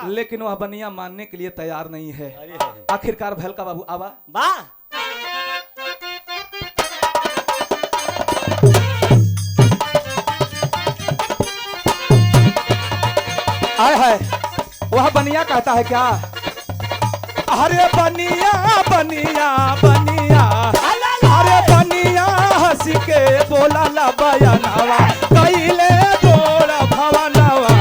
लेकिन वह बनिया मानने के लिए तैयार नहीं है। आखिरकार भैल का बाबू आवा वाह आए है। वह बनिया कहता है क्या, अरे बनिया बनिया बनिया, अरे बनिया हंस के बोला ला बयानवा, कैले गोड़ भवनवा।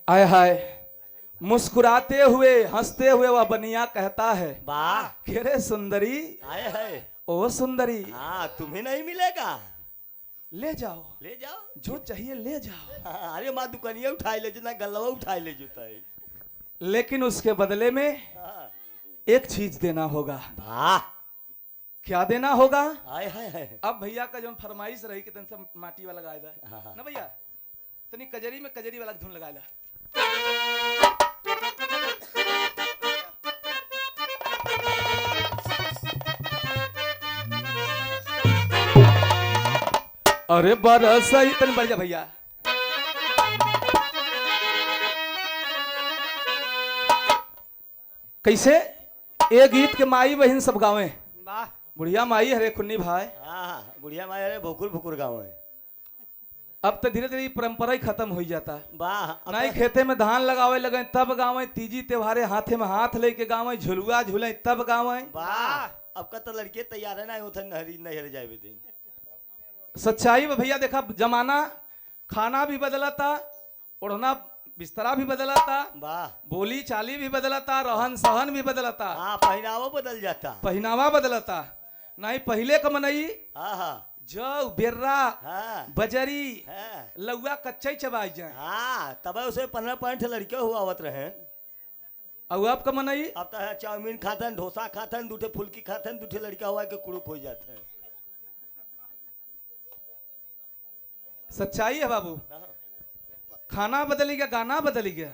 आय हाय, मुस्कुराते हुए हंसते हुए वह बनिया कहता है, वाह कि रे सुंदरी, आए है ओ सुंदरी, हाँ तुम्हें नहीं मिलेगा, ले जाओ ले जाओ जो चाहिए ले जाओ। हाँ, अरे माँ दुकानिया उठाई ले जो ना गलवा उठाई ले जोता है। लेकिन उसके बदले में हाँ, एक चीज देना होगा। वाह क्या देना होगा? आए है अब भैया का जो फरमाइश रही कि तन से माटी वाला गाय दा हाँ। ना भैया, तनी कजरी में कजरी वाला धुन लगाए ला। अरे बरस तनी बढ़ जा भैया। कैसे ये गीत के माई बहन सब गावे, वाह बुढ़िया माई हरे खुन्नी भाई। हाँ बुढ़िया माँ अरे भुकुर भुकुर गाँव है। अब तो धीरे धीरे परंपरा ही खत्म हो जाता। वाह नहीं खेते में धान लगावे लगे तब गावे, तीजी त्योहारे हाथे में हाथ लेके गावे, झुलुआ झूले तब गावे। वाह अब का तो लड़के तैयार है ना उधर नहरी नहर जाए थे। सच्चाई में भैया देखा जमाना, खाना भी बदला था, ओढ़ना बिस्तरा भी बदला था, वाह बोली चाली भी बदला था, रहन सहन भी बदला था, हाँ पहनावा बदल जाता। पहनावा बदला था। नहीं पहले का मनई हाँ हाँ जौ बेर्रा हाँ बजरी हाँ लौआ कच्चा चबाई जाए। हाँ तब उसे 15 लड़के हुआ आवत रहे। अब आपका मनई अब तो है चाउमीन खातन, डोसा खातन, दूठे फुल्की खातन, दूठे लड़का हुआ के कुड़ुक हो जाते हैं। सच्चाई है बाबू, खाना बदल गया, गाना बदल गया,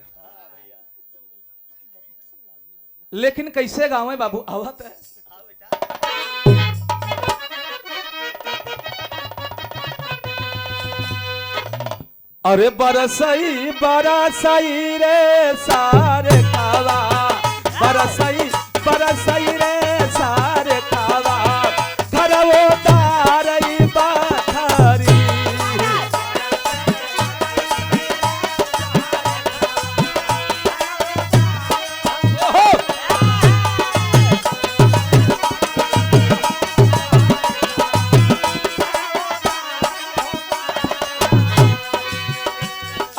लेकिन कैसे गाँव है बाबू आवत है। अरे बरसई बरसई रे सारे कावा, बरसई बरसई रे सारे कावा, घरवो दारई बाथरी।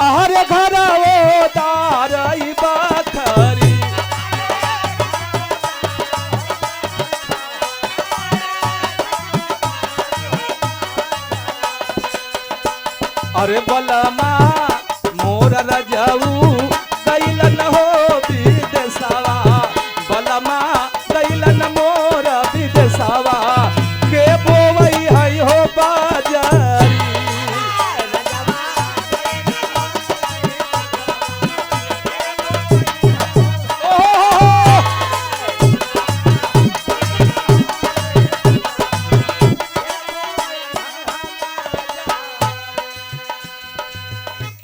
अरे घरवो दारई बाथरी। अरे बलमा मोर रजऊ गैलन हो विदेशवा, बलमा गैलन मोर विदेशवा, के बोवई है हो बाजारी।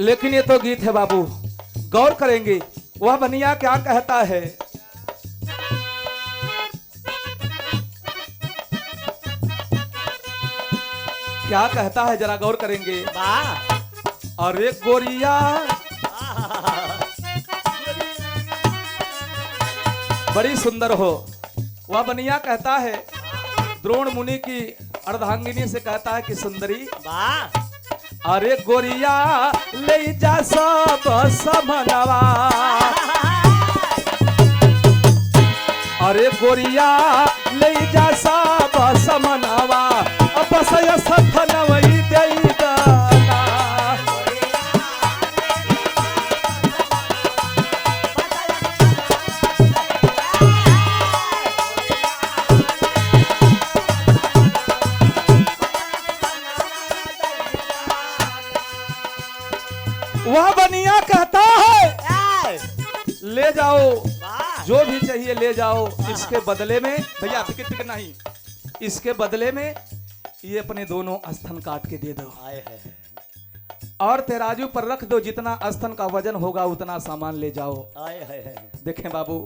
लेकिन ये तो गीत है बाबू, गौर करेंगे वह बनिया क्या कहता है। क्या कहता है जरा गौर करेंगे। वाह अरे गोरिया बड़ी सुंदर हो, वह बनिया कहता है द्रोण मुनि की अर्धांगिनी से कहता है कि सुंदरी वाह अरे गोरिया ले जा सब समनवा, अरे गोरिया ले जा सब समनवा, बस सथनवई देई दाना। वह बनिया कहता है ले जाओ वाह जो भी चाहिए ले जाओ, इसके बदले में भैया टिकट टिकट नहीं, इसके बदले में ये अपने दोनों स्तन काट के दे दो आए है और तराजू पर रख दो, जितना स्तन का वजन होगा उतना सामान ले जाओ। आए है देखें बाबू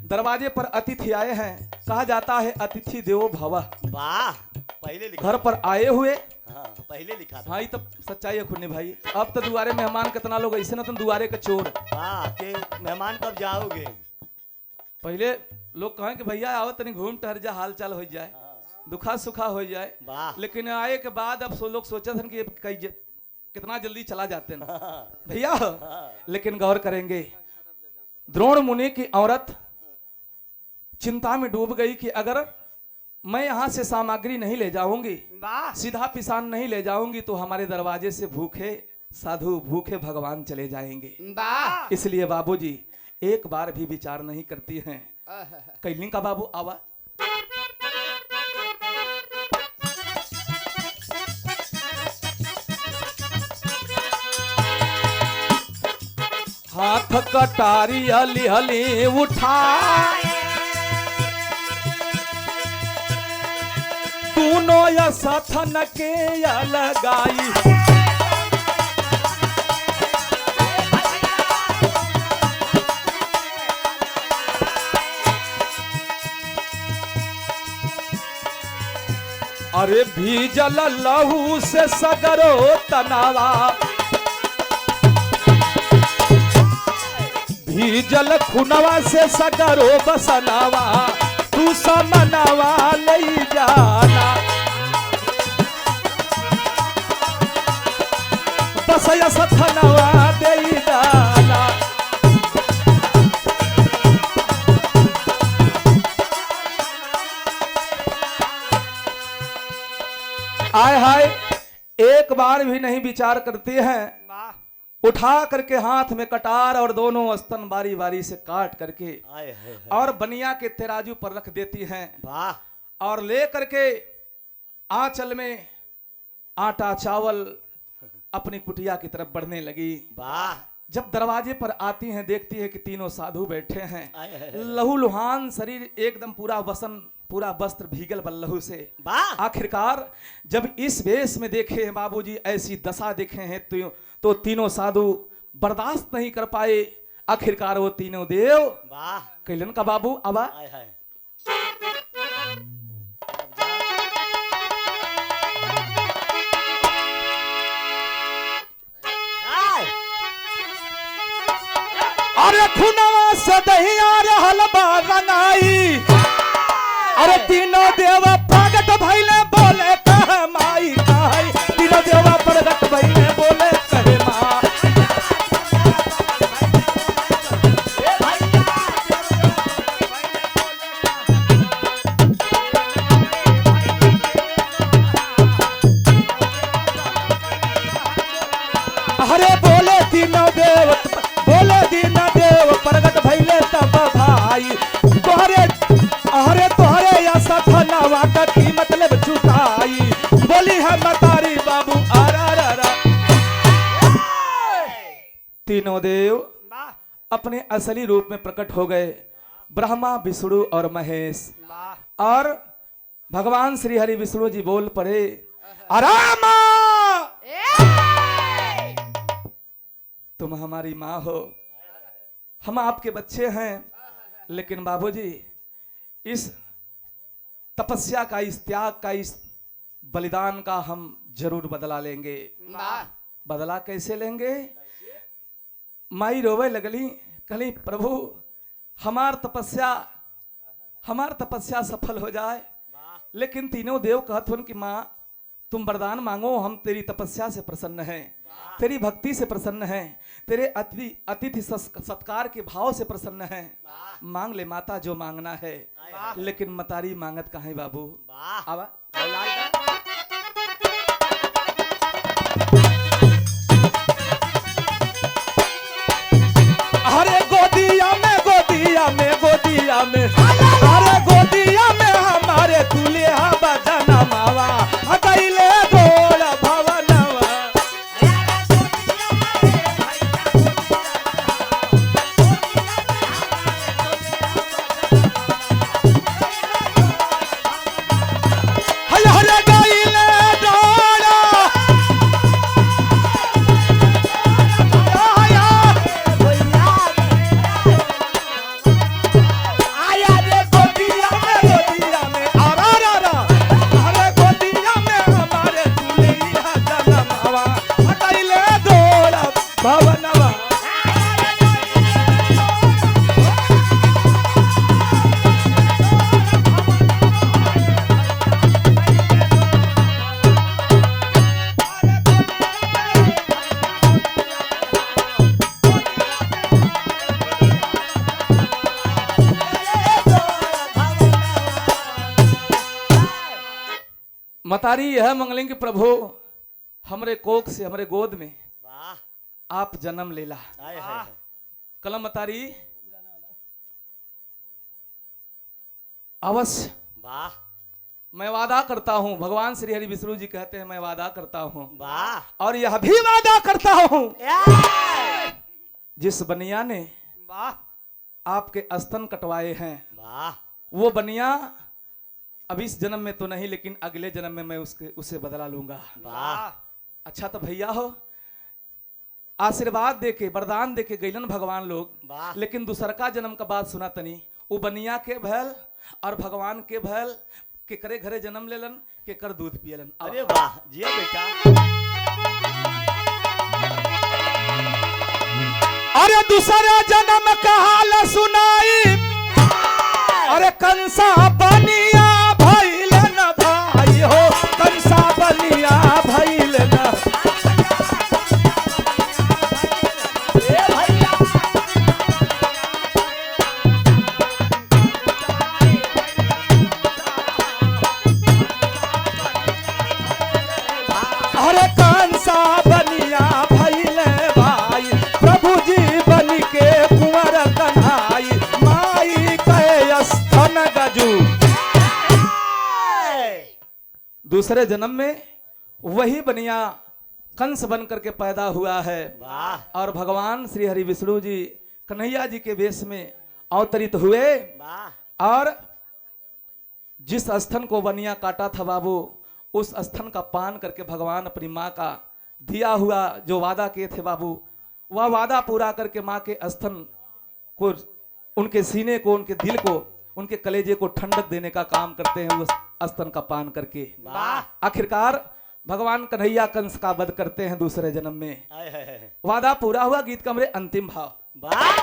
दरवाजे पर अतिथि आए हैं, कहा जाता है अतिथि देवो भवः। वाह पहले लिखा घर पर आए हुए हाँ पहले लिखा था भाई तब सच्चाई है खुन्नी भाई। अब तो दुआरे मेहमान कितना लोग ऐसे ना तुम दुआरे का चोर। वाह के मेहमान कब जाओगे पहले लोग कहें कि भैया आओ तनी घूम टहर जा, हाल चाल हो जाए, दुखा सुखा हो जाए। वाह लेकिन आए के बाद अब लोग सोचा था कि कितना जल्दी चला जाते हैं भैया। लेकिन गौर करेंगे द्रोण मुनि की औरत चिंता में डूब गई कि अगर मैं यहां से सामग्री नहीं ले जाऊंगी, वाह सीधा पिसान नहीं ले जाऊंगी तो हमारे दरवाजे से भूखे साधु भूखे भगवान चले जाएंगे। वाह इसलिए बाबूजी एक बार भी विचार नहीं करती हैं। कैलिंग का बाबू आवा हाथ कटारी हली हली उठा, दोनों या सथन के या लगाई, अरे भीजल लहू से सगरो तनावा, भीजल खुनवा से सगरो बसनावा, तू समनवा ले जाना, बसया सथनवा दे दाना। आय हाय एक बार भी नहीं विचार करती हैं, उठा करके हाथ में कटार और दोनों स्तन बारी बारी से काट करके आए है और बनिया के तराजू पर रख देती हैं वाह और ले करके आंचल में आटा चावल अपनी कुटिया की तरफ बढ़ने लगी। वाह जब दरवाजे पर आती हैं देखती है कि तीनों साधु बैठे हैं, आए है लहू लुहान शरीर एकदम पूरा वसन पूरा वस्त्र भीगल बल्लहू से। वाह आखिरकार जब इस वेश में देखे हैं बाबूजी, ऐसी दशा देखे हैं तो तीनों साधु बर्दाश्त नहीं कर पाए। आखिरकार वो तीनों देव वाह कैलन का बाबू आवा आए है अरे खुनवा से दहिया रहल बा रंगाई, अरे तीनों देव प्रगट भइले बोले कहे माई कहे, तीनों देव प्रगट भइले बोले कहे माँ। अरे बोले तीनों देव प्रगट भइले तब भाई तोहरे, अरे तोहरे या सथनवा का की मतलब छुटाई, बोली है मतारी बाबू आरा। तीनों देव अपने असली रूप में प्रकट हो गए, ब्रह्मा विष्णु और महेश। और भगवान श्री हरि विष्णु जी बोल पड़े आरामा तुम हमारी माँ हो, हम आपके बच्चे हैं, लेकिन बाबूजी इस तपस्या का, इस त्याग का, इस बलिदान का हम जरूर बदला लेंगे। बदला कैसे लेंगे? माई रोवे लगली, कहली प्रभु हमार तपस्या हमार तपस्या सफल हो जाए। वाह लेकिन तीनों देव कहत हुन कि माँ तुम वरदान मांगो, हम तेरी तपस्या से प्रसन्न हैं, तेरी भक्ति से प्रसन्न हैं, तेरे अतिथि सत्कार के भाव से प्रसन्न हैं। मांग ले माता जो मांगना है। लेकिन मतारी मांगत कहाँ बाबू? वाह आवा औलाद का अरे गोदिया में गोदिया में गोदिया में अरे गोदिया में हमारे दुल्हा बजना मावा हटैले गोल भवनवा। हय हरे गइले डोला आया रे गोदिया में अरा रा रा अरे गोदिया में हमारे दुल्हा जनमवा हटैले गोल भवनवा। मतारी यह मंगलेंगे प्रभु हमरे कोख से हमरे गोद में वाह आप जन्म लेला। आए है कलम मतारी अवश्य वाह मैं वादा करता हूँ, भगवान श्री हरि विष्णु जी कहते हैं मैं वादा करता हूँ वाह और यह भी वादा करता हूँ ए! जिस बनिया ने वाह आपके स्तन कटवाए हैं वाह वो बनिया अब इस जन्म में तो नहीं लेकिन अगले जन्म में मैं उसे बदला लूंगा। वाह अच्छा तो भैया हो आशीर्वाद देके वरदान देके गैलन भगवान लोग, वाह लेकिन दूसरका जन्म का बात सुना तनी। वो बनिया के भैल और भगवान के भैल के करे घरे जन्म लेलन के कर दूध पियलन। अरे वाह जिया बेटा अरे दूसरा जन्म का हाल सुनाई अरे कंसा बनिया भइल न भाई हो कंसा बनिया भइल न। ए भैया अरे कंसा बनिया भइल भाई प्रभु जी बन के कुंवर कन्हाई माई के स्तन गजू। दूसरे जन्म में वही बनिया कंस बन करके पैदा हुआ है वाह और भगवान श्री हरि विष्णु जी कन्हैया जी के वेश में अवतरित हुए वाह और जिस स्तन को बनिया काटा था बाबू उस स्तन का पान करके भगवान अपनी माँ का दिया हुआ जो वादा किए थे बाबू वह वादा पूरा करके माँ के स्तन को उनके सीने को उनके दिल को उनके कलेजे को ठंडक देने का काम करते हैं उस स्तन का पान करके। वाह आखिरकार भगवान कन्हैया कंस का वध करते हैं दूसरे जन्म में। आए है वादा पूरा हुआ। गीत का मेरे अंतिम भाव। वाह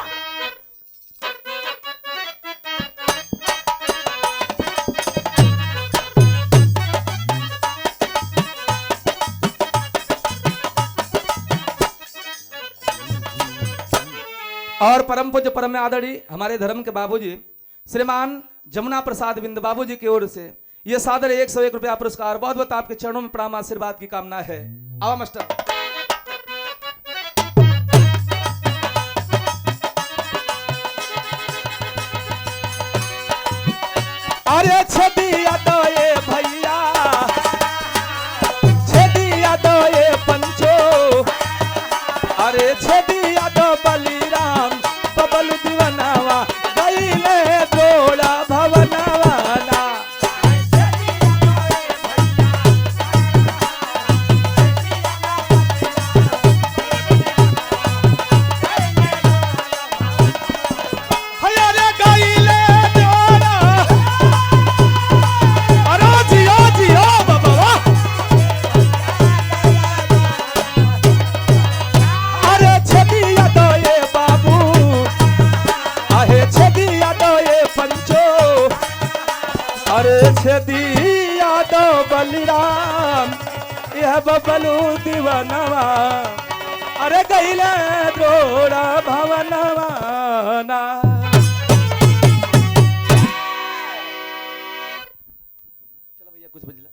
और परम पूज्य परम आदरणीय हमारे धर्म के बाबूजी श्रीमान जमुना प्रसाद बिंद बाबूजी की ओर से यह सादर 101 रुपया पुरस्कार बहुत बहुत आपके चरणों में प्रणाम आशीर्वाद की कामना है। आवा मास्टर। अरे छदिया तो ये भैया छदिया तो ये पंचो अरे छदिया तो बलिराम बबल दीवनावा गईले गोला भवनवाना। हय रे गईले गोला अरे छेदी यादव बलिराम यह बबलू दीवानवा अरे गईले द्रोड़ा भवनवा ना। चलो भैया कुछ बजला।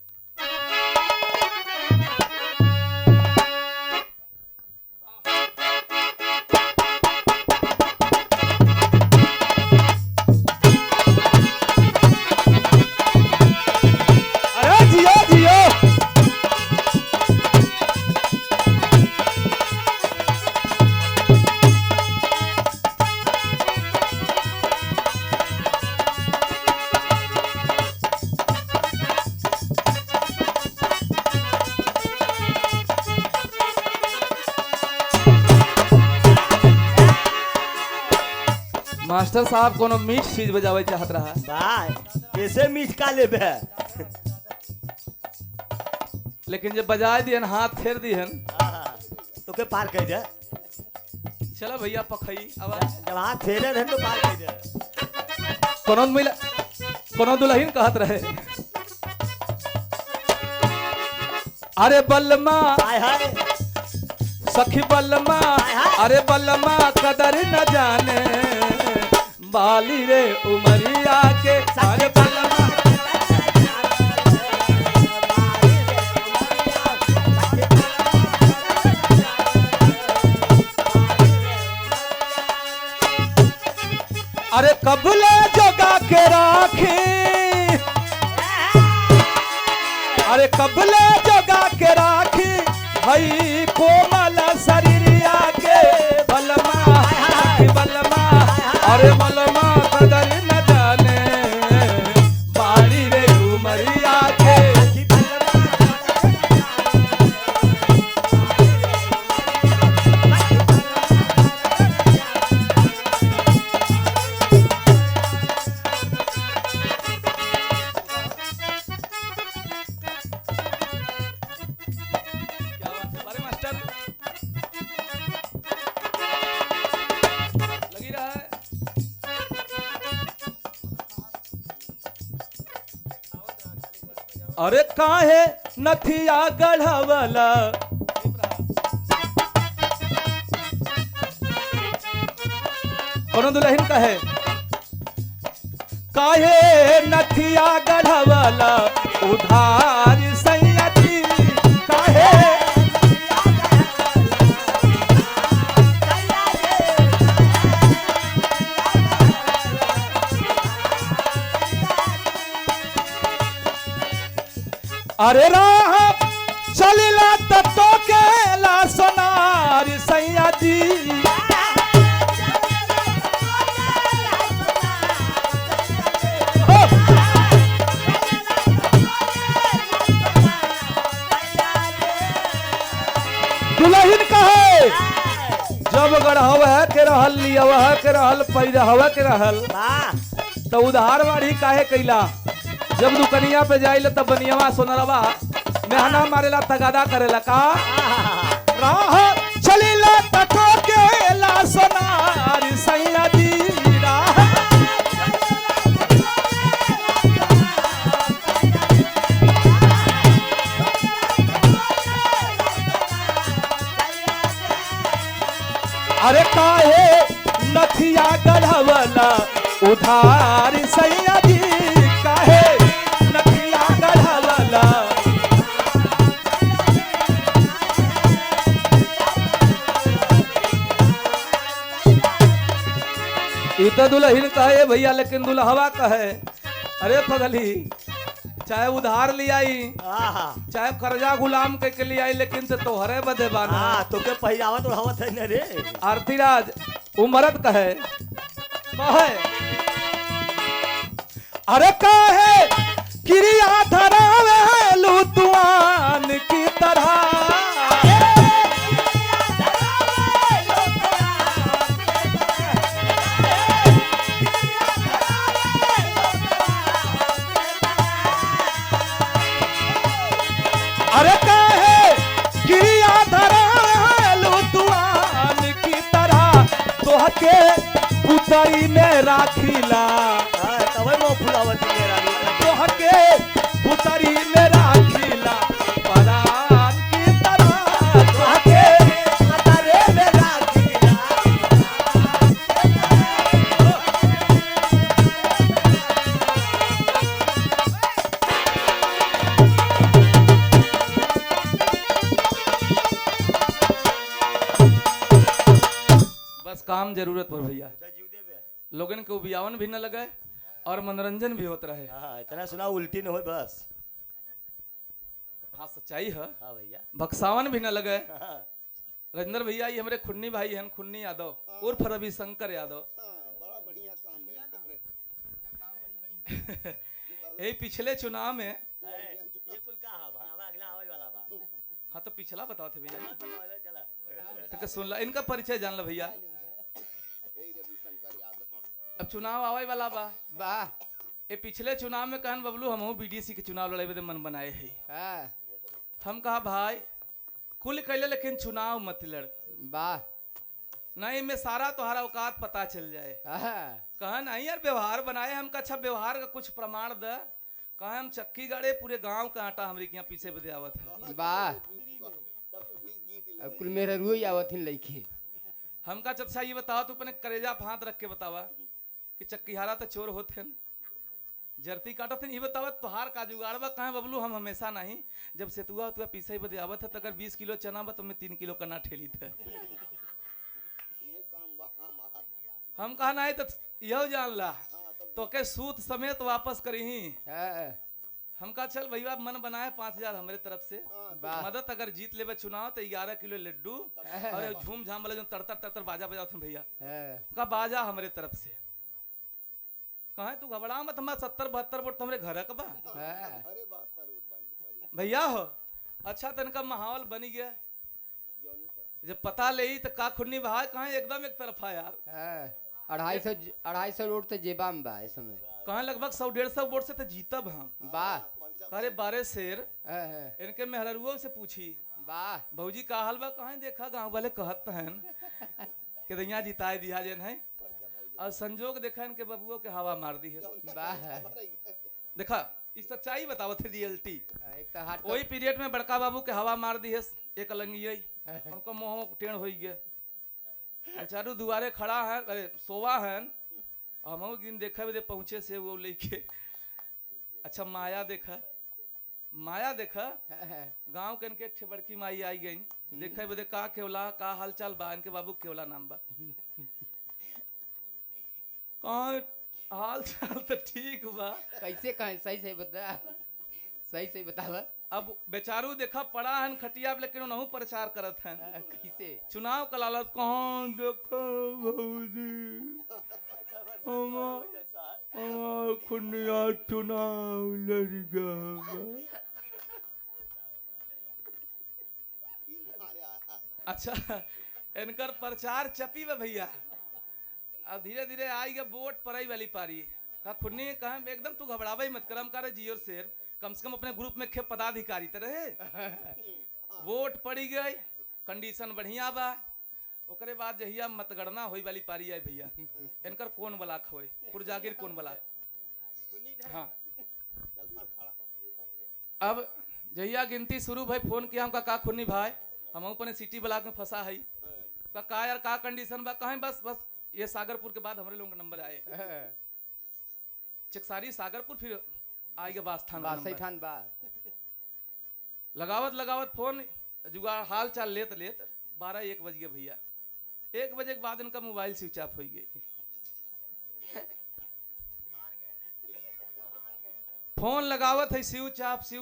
अरे जियो जियो। मास्टर साहब कोनो मीठ चीज बजावे चाहत रहा। भाई कैसे मीठ का लेबे? लेकिन जब बजाए दिहन हाथ फेर दिहन तो के पार कर दे। चलो भैया पखई अब जब हाथ फेरे रहे तो पार कर दे। कोनो मिला कोनो दुल्हन कहत रहे अरे बलमा हाय हाय सखी बलमा अरे बलमा कदर न जाने बाली रे उमरिया के अरे बलमा। अरे कबले जोगा के राखी अरे कबले जोगा के राखी भाई कोमल शरीरिया के बलमा सखी बलमा अरे बलमा कदर न जाने बाड़ी रे उमरिया के। अरे काहे नथिया गढ़वला कोनो दुल्हन कहे काहे नथिया गढ़वला उधार सैयदी काहे अरे राह चलिला तो के ला सोनार सैया जी दुल्हन कहे जब गढ़वा के रहल लियवा के रहल पैरहवा के रहल तो उधार बाड़ी काहे कैला। जब दुकनिया पे जाइले तब बनियावा सोनरवा मेहना मारेला तगादा करेला का राह चलिला तको के ला सोनार सैया जी राह अरे काहे नथिया गढ़वला उधार सैया जी काहे नथिया गढ़वला। ई तो दुल्हन कहे भैया लेकिन दुल्हवा कहे अरे पगली चाहे उधार ले आई चाहे कर्जा गुलाम के लिए आई लेकिन तो तोहरे बदे बाना तो के पहिरावत उड़ावत है न रे। आरतीराज उमरत कहे अरे काहे क्रिया धरावे लुतुआन की तरह अरे काहे क्रिया धरावे लुतुआन की तरह तोहके पुतरी में राखिला तवे मो फुलावत मेरा के पुतरी मेरा खिला परान की तरह के अरे मेरा खिला बस काम जरूरत पर भैया जीव देवे। लोगन के उबियावन भी न लगे और मनोरंजन भी होता रहे। हाँ इतना सुना उल्टी न हो बस। हाँ सच्चाई है। हाँ भैया। भक्सावन भी न लगे। हाँ रविंदर भैया ये हमारे खुन्नी भाई हैं, खुन्नी यादव उर्फ रविशंकर यादव। यही पिछले चुनाव में ये कुल का हवा अगला आवे वाला बा। हाँ तो पिछला बताओ थे भैया चला तो सुन ला इनका परिचय जान लो भैया। अब चुनाव आवे वाला बा वाह ये पिछले चुनाव में कहन बबलू हम बीडीसी के चुनाव लड़े बदे मन बनाए है। हाँ हम कहा भाई कुल कैले लेकिन चुनाव मत लड़ वाह नहीं में सारा तुम्हारा औकात पता चल जाए। हाँ कहा नहीं यार व्यवहार बनाए हमका अच्छा व्यवहार का कुछ प्रमाण द। कहा हम चक्की गाड़े पूरे गांव का आटा हमारे के यहाँ पीछे बदे आवत है। वाह अब कुल मेरा रुई आवथिन लइके हमका चचा ये बताओ तू अपने करेजा फांत रख के बतावा कि चक्कीहारा तो चोर होते हैं जर्ती काटत ये बतावा तुहार का जुगाड़वा कहाँ बबलू हम हमेशा नहीं जब सेतुआ तुआ पीछे बदे आवत है तो अगर 20 किलो चना बा तो मैं 3 किलो कना ठेली थे। हम कहा नहीं तो यह जान ला तो के सूत समेत वापस करी। हाँ हम कहा चल भैया मन बनाए 5000 हमारे तरफ से वाह। मदद अगर जीत लेवे चुनाव तो 11 किलो लड्डू और ये झूम झाम वाला जो तड़तर तड़तर बाजा बजाते हैं भैया हाँ का बाजा हमारे तरफ से। कहा तू घबरा मत हमारा 70-72 वोट तुम्हारे घर का बा हाँ भैया हो। अच्छा तो इनका माहौल बनी गया जब पता ले तो का खुन्नी भाई कहा एकदम एक तरफा यार। हाँ 250 वोट तो जेबा में बा इस समय। कहा लगभग 100-150 वोट से तो जीतब हम। वाह अरे 12 शेर हाँ, इनके मेहरुओं से पूछी वाह भौजी का हाल बा कहा देखा गांव वाले कहत हैं कि दैया जिताए दिया जेन है और संजोग देखा इनके बबुओं के हवा मार दी है। वाह देखा इस सच्चाई बताओ थे रियलिटी। एक तो हाथ वही पीरियड में बड़का बाबू के हवा मार दी है एक अलंगिया उनको मोह टेढ़ हो गया बेचारू दुआरे खड़ा है अरे सोवा है हम दिन देखा भी दे पहुंचे से वो लेके। अच्छा माया देखा गांव के इनके एक बड़की माई आई गई देखा बदे का केवला का हालचाल बा इनके बाबू केवला नाम बा कौन हाल चाल तो ठीक बा कैसे कहें सही से बतावा। अब बेचारू देखा पड़ा है खटिया लेकिन उन्हों प्रचार करत हैं कैसे चुनाव का लालच कौन देखो भौजी हमार खुनिया चुनाव लड़ गया। अच्छा इनकर प्रचार चपी बा भैया अब धीरे धीरे आई गए वोट पड़ाई वाली पारी का खुन्नी कहा एकदम तू घबरावा ही मत करम करे जियो शेर कम से कम अपने ग्रुप में खेप पदाधिकारी तो रहे। वोट पड़ी गई कंडीशन बढ़िया बा ओकरे बाद जहिया मतगणना होई वाली पारी आई भैया इनकर कौन बलाक होए पुरजागिर कौन बलाक। हाँ अब जहिया गिनती शुरू भाई फोन किया हमका का खुन्नी भाई हम अपने सिटी ब्लॉक में फंसा है का यार का कंडीशन बा कहें बस ये सागरपुर के बाद हमारे लोगों का नंबर आए चिकसारी सागरपुर फिर आएगा बास्थान बा लगावत फोन जुगाड़ हाल चाल लेत 12-1 बज गए भैया 1 बजे के बाद इनका मोबाइल स्विच ऑफ हो गए। फोन लगावत है स्विच ऑफ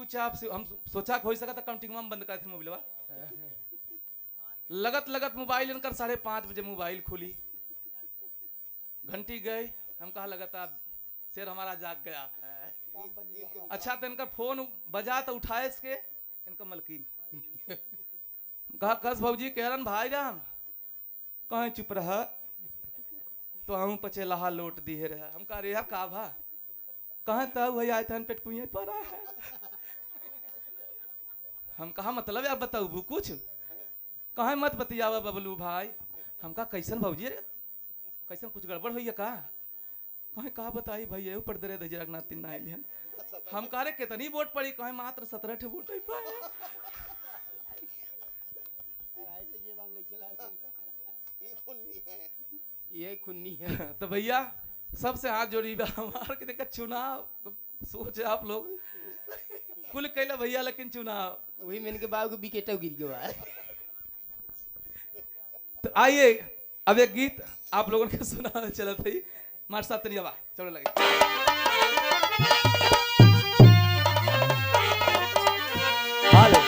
हम सोचा हो सका था काउंटिंग में बंद कर मोबाइलवा लगत मोबाइल इनकर 5:30 बजे मोबाइल खुली घंटी गई हम कहा लगता शेर हमारा जाग गया। अच्छा तो इनका फोन बजा तो उठाए इसके इनका मलकीन कहा कस भौजी कहरन भाई राम कहीं चुप रहा तो हम पचे लहा लोट दिए रहा हम कहा रे का भा कहाँ तब वही आए थे पेट कुइया पड़ा है। हम कहा मतलब यार बताऊ कुछ कहाँ मत बतियावा बबलू भाई हम कहा कैसन भौजी रे कैसन कुछ गड़बड़ हुई है का कहीं कहा बताई भैया ऊपर दरे दे जगन्नाथ तीन आए हम कह रहे कितनी वोट पड़ी, कहे मात्र 17 ठे वोट ही पाए। ये खुन्नी है। तो भैया सबसे हाथ जोड़ी बा हमार के देखा चुनाव सोचे आप लोग कुल कैला भैया, लेकिन चुनाव वही मैंने के बाबू को विकेट गिर गया। तो आइए अब एक गीत आप लोगों के सुना चला था मार साहब तनी आवा चलो लगे। हालो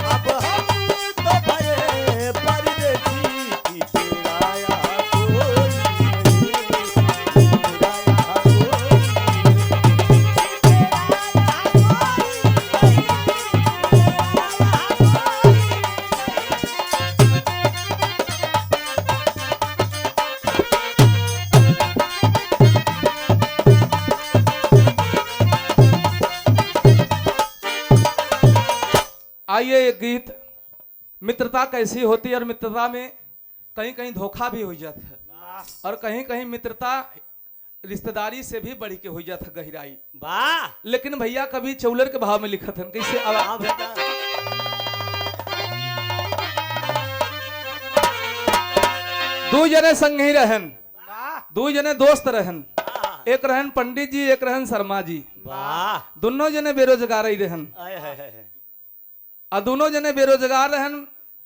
अब हम तो भये परदेसी की तेरा कोई आइए एक गीत मित्रता कैसी होती है, और मित्रता में कहीं कहीं धोखा भी हो जाता है, और कहीं कहीं मित्रता रिश्तेदारी से भी बढ़ के हो जाता है गहराई। वाह लेकिन भैया कभी चौलर के भाव में लिखत हन कैसे हाँ आवा। बेटा दो जने संग ही रहन, दो जने दोस्त रहन, एक रहन पंडित जी एक रहन शर्मा जी, वाह दोनों जने बेरोजगार ही रहन। आए है और दोनों जने बेरोजगार रहन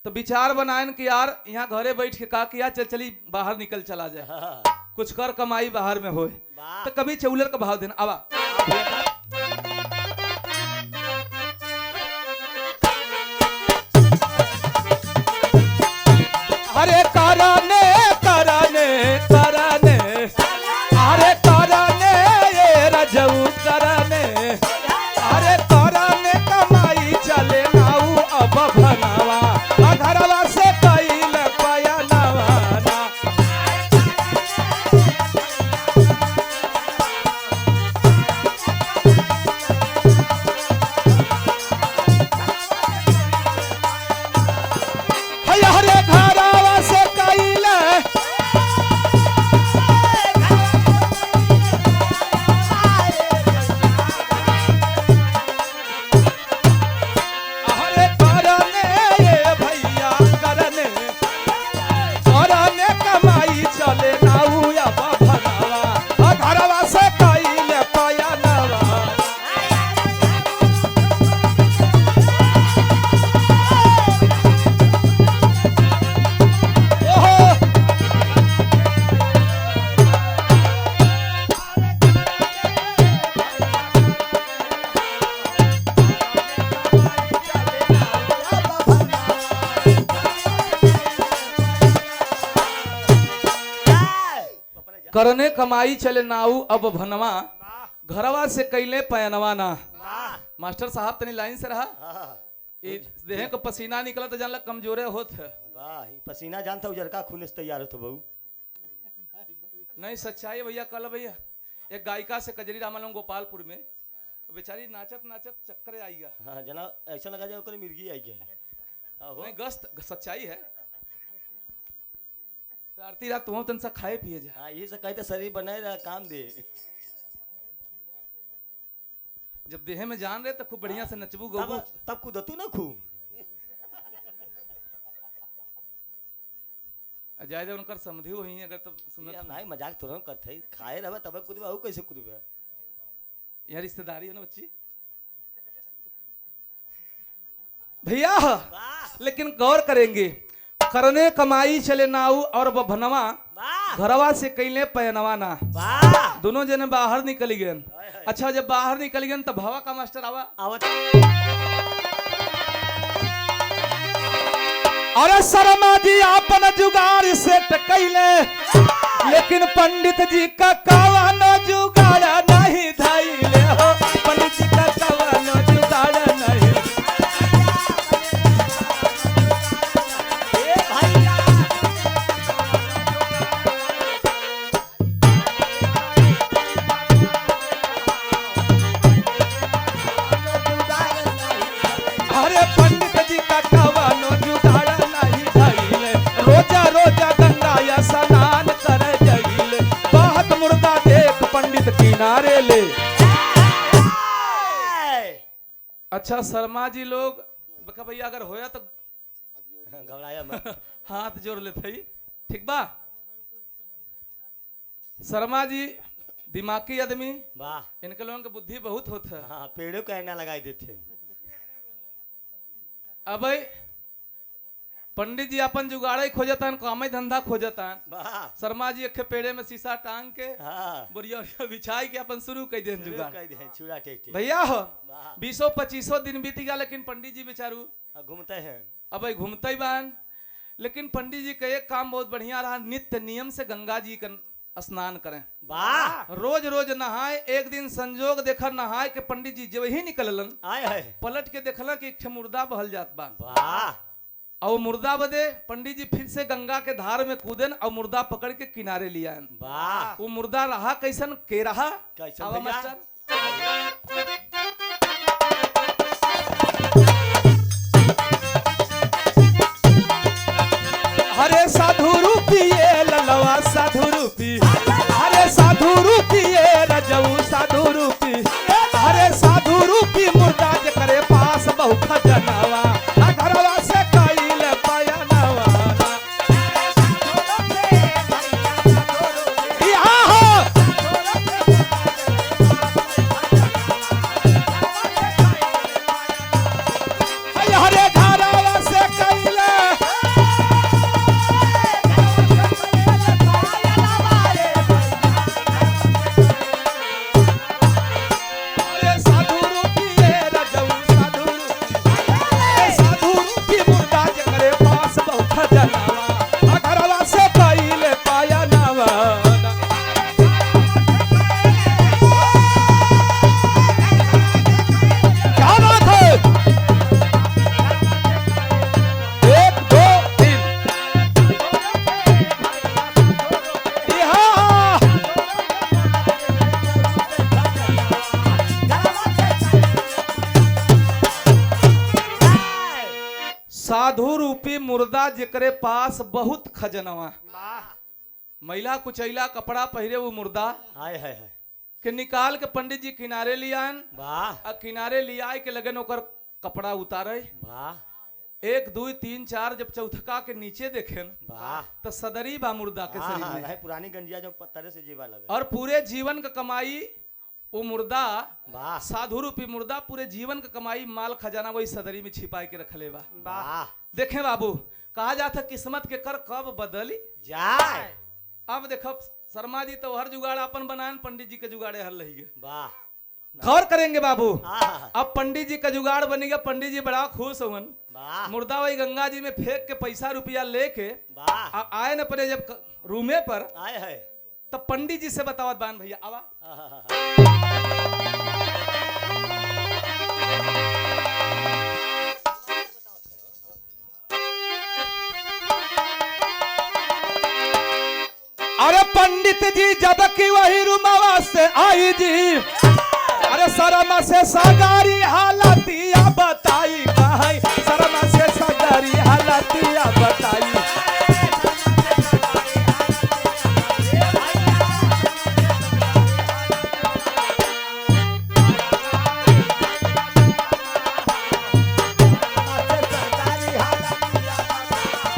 तो विचार बनायन कि यार यहाँ घरे बैठ के का किया, चल चली बाहर निकल चला जाए, कुछ कर कमाई बाहर में होए। वाह तो कभी चौलर का भाव देना आवा। अरे कराने कराने कराने अरे कराने ये रजऊ कराने अरे कराने कमाई चले नाऊ अब भनावा घरवा से कैल पाया नवाना। हरे घरवा से कैल अरे करने ये भैया करने करने कमाई चले नाऊ या भनावा घरवा से कैल पाया नवा। ओहो करने कमाई चले नाऊ अब भनवा घरवा से कैले पयनवा ना। मास्टर साहब तनी लाइन से रहा, ये देह को पसीना निकला तो जानला कमजोरे होत है। वाह ई पसीना जानता उजर का खून से तैयार होता बहू। नहीं सच्चाई है भैया। कल भैया एक गायिका से कजरी रामालम गोपालपुर में बेचारी नाचत नाचत चक्कर आई गया। हाँ जना ऐसा लगा जाए ओकरे मिर्गी आई गई। आहो नहीं गस्त सच्चाई है। तो आरती रात तुम तन सा खाए पिए जा। हाँ ये सब कहते शरीर बनाए रहा काम दे। जब देह में जान रहे तो खूब बढ़िया से नचबू गोबू। तब कूदतू ना खूब। जायदे उनकर समझी वही अगर तब ये सुनत हम नहीं मजाक थोड़ा करते हैं। खाए रहे तब कूदबे आऊ कैसे कूदबे। यार रिश्तेदारी है ना बच्ची भैया। वाह लेकिन गौर करेंगे करने कमाई चले नाऊ और भनवा वाह घरवा से कैले पयनवा ना। वाह दोनों जने बाहर निकल गए। अच्छा जब बाहर निकल गए तो भवा का मास्टर आवा। आवत अरे शर्मा जी आपन जुगाड़ से टकैले, लेकिन पंडित जी का कवन जुगाड़ नहीं धैले हो। पंडित जी का कवन जुगाड़ नहीं। ए भैया हाथ किनारे ले। अच्छा शर्मा जी लोग बका भैया अगर होया तो घबराया मत। हाथ जोड़ लेते ही ठीक बा। शर्मा जी दिमागी आदमी, वाह। इनके लोगों की बुद्धि बहुत होता है। हाँ पेड़ों का एना लगाई देते। अब भाई पंडित जी अपन जुगाड़े खोजता काम धंधा खोजता। वाह। शर्मा जी एक पेड़े में शीशा टांग के हाँ बुढ़िया बिछाई के अपन शुरू कर दें जुगाड़। कह दे चूड़ा टेटे। भैया हो वाह। 20-25 दिन बीत गया लेकिन पंडित जी बेचारू घूमते हैं। अब भाई घूमते ही बान। लेकिन पंडित जी का एक काम बहुत बढ़िया रहा, नित्य नियम से गंगा जी का स्नान करें। वाह। रोज रोज नहाए। एक दिन संजोग देखा नहाए के पंडित जी जब ही निकलन आए है। पलट के देखला कि एक मुर्दा बहल जात बा। वाह। और मुर्दा बदे पंडित जी फिर से गंगा के धार में कूदन और मुर्दा पकड़ के किनारे लिया। वाह। वो मुर्दा रहा कैसन के रहा कैसन आवा भैया? मास्टर। हरे साधु रूपिये ललवा साधु रूपी, हरे साधु रूपिये रजऊ साधु रूपी, हरे साधु रूपी मुर्दा जे करे पास बहु खजनवा घरवा से कइल पयनवा। यहाँ हो हरे घरवा से कइल। हरे साधु रूपिये रजऊ साधु रूपी, हरे साधु रूपी मुर्दा जे करे पास बहु खजनवा घरवा से कइल पयनवा। क्या बात है? 1 2 3 यहाँ साधु रूपी मुर्दा जेकरे पास बहुत खजनवा। महिला कुचैला कपड़ा पहिरे वो मुर्दा आए है। के निकाल के पंडित जी किनारे लियान। वाह। आ किनारे लिया के लगन ओकर कपड़ा उतारे। वाह। 1 2 3 4 जब चौथका के नीचे देखेन वाह। तो सदरी बा मुर्दा के हाँ, शरीर हाँ, में। भाई पुरानी गंजिया जो पत्थर से जीवा लगा। और पूरे जीवन का कमाई वो मुर्दा वाह। साधु रूपी मुर्दा पूरे जीवन का कमाई माल खजाना वही सदरी में छिपा के रखले बा। वाह। देखें बाबू कहा जाता किस्मत के कर कब बदली जाए। अब देखो शर्मा जी तो हर जुगाड़ अपन बनान, पंडित जी के जुगाड़े हल रही गए। वाह। गौर करेंगे बाबू। हाँ। अब पंडित जी का जुगाड़ बनेगा। पंडित जी बड़ा खुश हुन। वाह। मुर्दा वही गंगा जी में फेंक के पैसा रुपया लेके वाह। आए न पड़े जब रूमे पर आए है। तब पंडित जी से बतावत बान भैया आवा। अरे पंडित जी जब की वही रूमवा से आई जी, अरे शर्मा से सगारी हालतिया बताई कहाई, शर्मा से सगारी हालतिया बताई।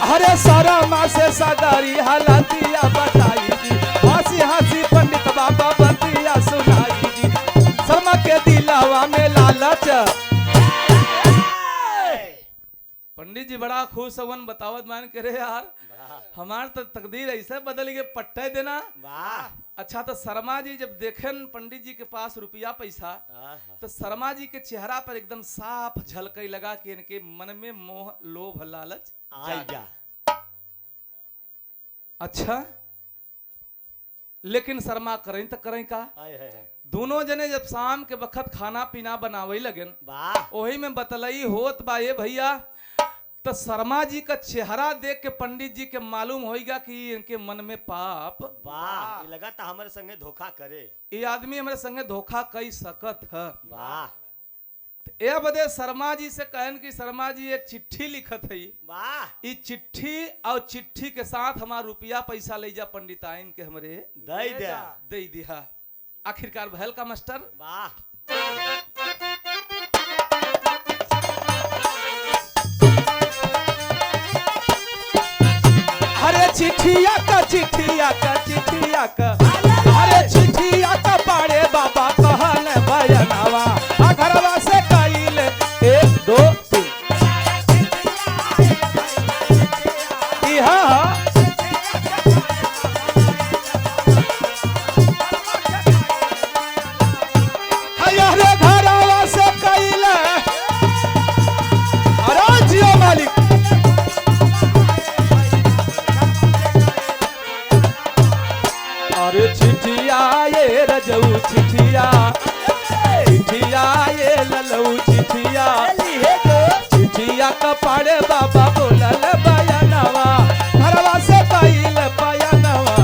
अरे शर्मा से सगारी हालतिया बताई जी, हंसी हंसी पंडित बाबा बतिया सुनाई जी, शर्मा के दिलावा में लालच। पंडित जी बड़ा खुश हवन बतावत मान के रे यार हमार तो तकदीर ऐसे बदल गए पट्टे देना। वाह। अच्छा तो शर्मा जी जब देखेन पंडित जी के पास रुपया पैसा तो शर्मा जी के चेहरा पर एकदम साफ झलकई लगा कि इनके मन में मोह लोभ लालच आ जा। अच्छा लेकिन शर्मा करें तो करें का। आए है। दोनों जने जब शाम के वक्त खाना पीना बनावे लगन वाह। वही में बतलई होत बा ये भैया तो शर्मा जी का चेहरा देख के पंडित जी के मालूम होएगा कि इनके मन में पाप। वाह। ये लगा था हमारे संगे धोखा करे। ये आदमी हमारे संगे धोखा कई सकत है। वाह। ए बदे शर्मा जी से कहन कि शर्मा जी एक चिट्ठी लिखत है। वाह। ई चिट्ठी और चिट्ठी के साथ हमारा रुपया पैसा ले जा पंडिताइन के हमरे दई दे। दे दिया। आखिरकार भैल का मास्टर वाह अरे चिट्ठिया का चिट्ठिया का चिट्ठिया का अरे चिट्ठिया का पाड़े बाबा कहल बयनावा घरवा से कइल 1 2 3 हाँ अरे घरवा से कइल अरे जियो मालिक अरे चिट्ठिया ये रजऊ चिट्ठिया चिट्ठिया ये ललऊ चिट्ठिया चिट्ठिया कपाड़े बाबा बोलल बयनवा घरवा से कइल बयनवा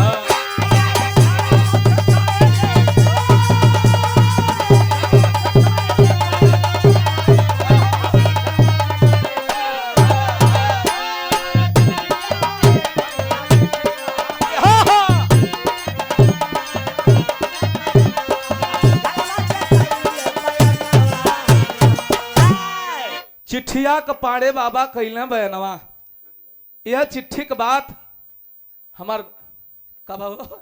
चिट्ठिया कपाड़े बाबा कइले बयनवा यह चिट्ठी के बात हमार कब हो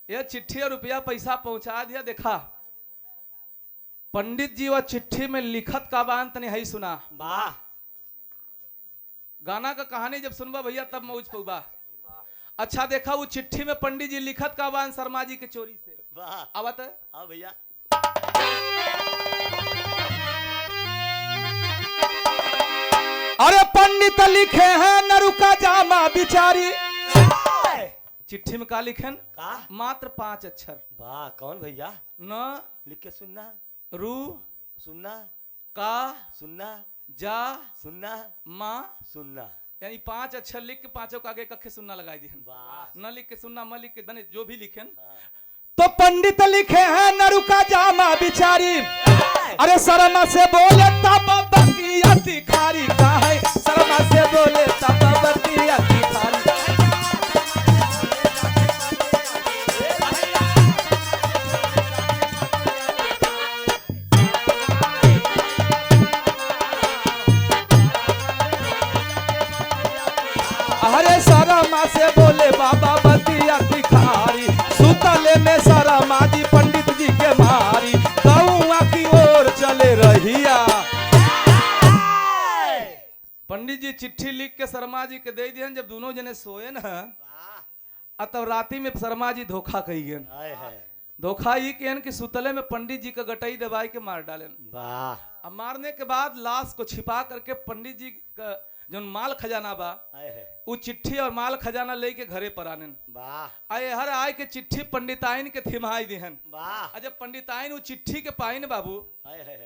यह चिट्ठी और रुपया पैसा पहुंचा दिया देखा पंडित जी वह चिट्ठी में लिखत का बात तनी है सुना वाह गाना का कहानी जब सुनबा भैया तब मौज पौबा अच्छा देखा वो चिट्ठी में पंडित जी लिखत का बात शर्मा जी के चोरी से वाह आवत है हाँ भैया अरे पंडित लिखे हैं नरु का जामा बिचारी चिट्ठी में का लिखन का मात्र 5 अक्षर वाह कौन भैया न लिख के सुनना रू सुनना का सुनना जा सुनना मा सुनना यानी 5 अक्षर लिख के पांचों का आगे कखे सुनना लगाई दिहन वाह न लिख के सुनना म लिख के बने जो भी लिखेन तो पंडित लिखे हैं नरु का जामा बिचारी अरे शर्मा से बोले तब बतिया तिखारी का है शर्मा से बोले तब बतिया तिखारी अरे शर्मा से बोले बाबा बतिया तिखारी सुतले में शर्मा जी पंडित जी के मारी गौआ की ओर चले रहिया पंडित जी चिट्ठी लिख के शर्मा जी के दे दियन जब दोनों जने सोए न तब राती में शर्मा जी धोखा कही गए आए है धोखा ये कहन कि सुतले में पंडित जी का गटाई दबाई के मार डालन वाह अब मारने के बाद लाश को छिपा करके पंडित जी का जो माल खजाना बा आए है वो चिट्ठी और माल खजाना लेके घरे पर आनन वाह आए हर आए के चिट्ठी पंडिताइन के थिमाई दिहन वाह जब पंडिताइन वो चिट्ठी के पाइन बाबू आए है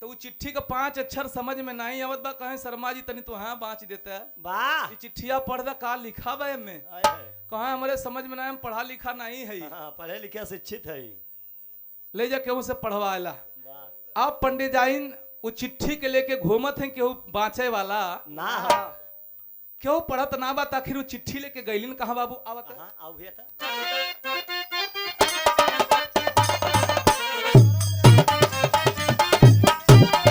तो वो चिट्ठी का 5 अक्षर समझ में नहीं आवत बा कहे शर्मा जी तनी तो हाँ बाँच देता है वाह ये चिट्ठिया पढ़ दा का लिखा बा में आए है कहा हमारे समझ में नहीं पढ़ा लिखा नहीं है हाँ पढ़े लिखे शिक्षित है ले जा केहू से पढ़वाएला वाह अब पंडिताइन वो चिट्ठी के लेके घूमत है केहू बाँचे वाला ना हाँ केहू पढ़त ना बा आखिर वो चिट्ठी लेके गईलिन कहाँ बाबू आवत है? हाँ आओ भैया था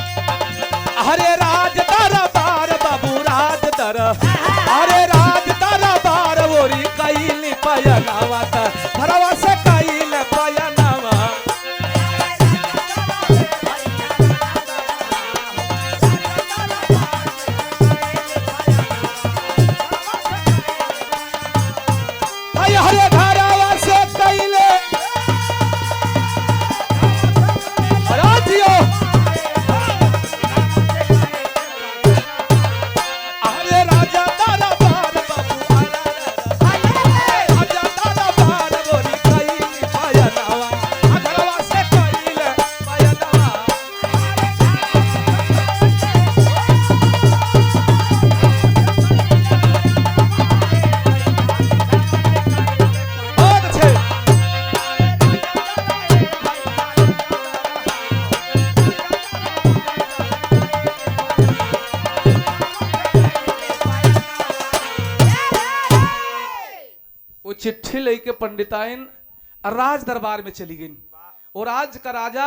अरे राज दरबार बाबू राज दर अरे राज दरबार ओरी कईल पयनावा त घरवा से कईल पयनावा हरे घरवा से कईल राजियो अरे राजा दरबार बाबू राजा दरबार बोली कईल पयनावा घरवा से कईल पयनावा बहुत अच्छे वो चिट्ठी लेके पंडिताइन राज दरबार में चली गई और आज का राजा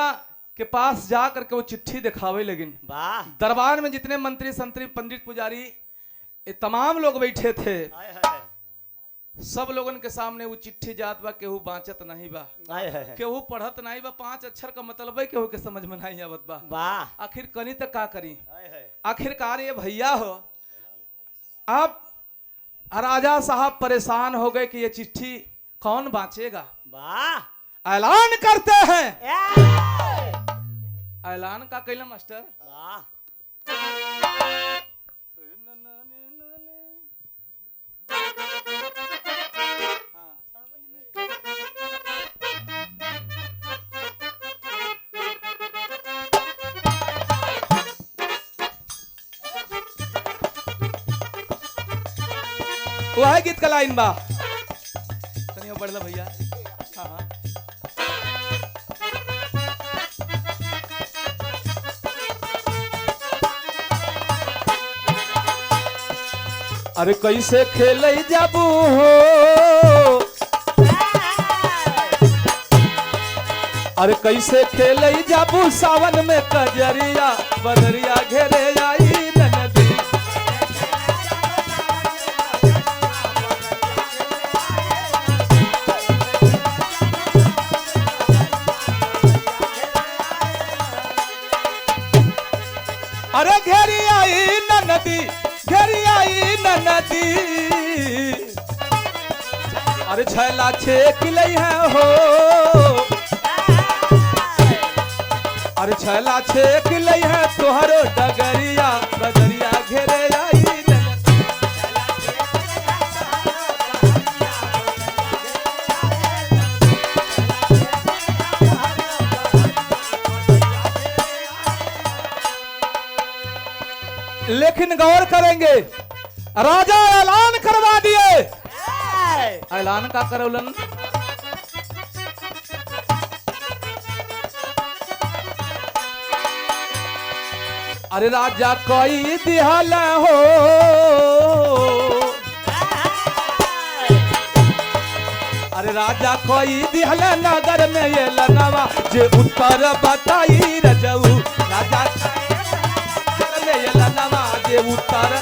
के पास जा करके वो चिट्ठी दिखावे लगिन। वाह दरबार में जितने मंत्री संतरी पंडित पुजारी ये तमाम लोग बैठे थे, हाय हाय सब लोगन के सामने वो चिट्ठी जात बा, केहू बाँचत नहीं बा, हाय हाय केहू पढ़त नहीं बा, 5 अक्षर का मतलब है केहू के समझ में नहीं आवत बा। वाह आखिर करी तक का करी। हाय हाय आखिरकार ये भैया हो, अब राजा साहब परेशान हो गए कि ये चिट्ठी कौन बाँचेगा। वाह ऐलान करते हैं। ए! ऐलान का कैला मास्टर। वाह वह गीत का लाइन बा तनिया बढ़ला भैया। हाँ हाँ अरे कैसे खेले जाबू हो, अरे कैसे खेले जाबू सावन में कजरिया बदरिया घेरे आई नदी। अरे घेरी आई नदी, घेरी आई नदी। अरे छैला छेक ले है हो, अरे छैला छेक ले है तोहरो डगरिया बदरिया घेरे आई नदी। लेकिन गौर करेंगे, राजा ऐलान करवा दिए। ऐलान का करौलन, अरे राजा कोई दिहाल हो, अरे राजा कोई दिहाल नगर में ये लनवा जे उत्तर बताई रजऊ। राजा में ये लनवा जे उत्तर,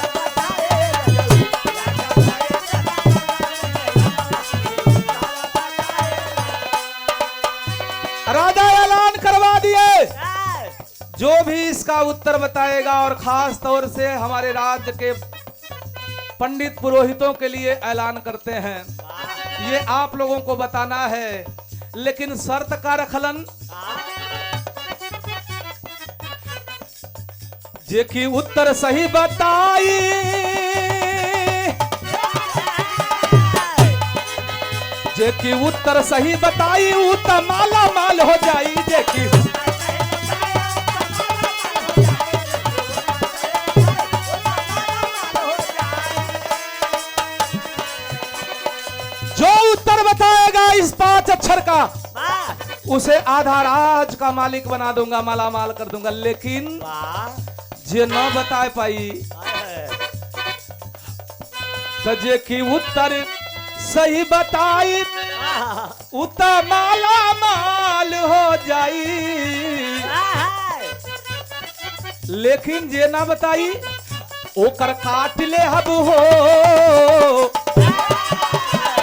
राजा ऐलान करवा दिए जो भी इसका उत्तर बताएगा, और खास तौर से हमारे राज्य के पंडित पुरोहितों के लिए ऐलान करते हैं, ये आप लोगों को बताना है। लेकिन शर्त का रखलन, जे की उत्तर सही बताई, जे की उत्तर सही बताई उ त माला माल हो जाई। जे की जो उत्तर बताएगा इस 5 अक्षर का, उसे आधा राज का मालिक बना दूंगा, माला माल कर दूंगा। लेकिन जे न बता पाई तो जे की उत्तर सही बताई उता माला माल हो जाई। लेकिन जे ना बताई ओकर काट ले हब हो,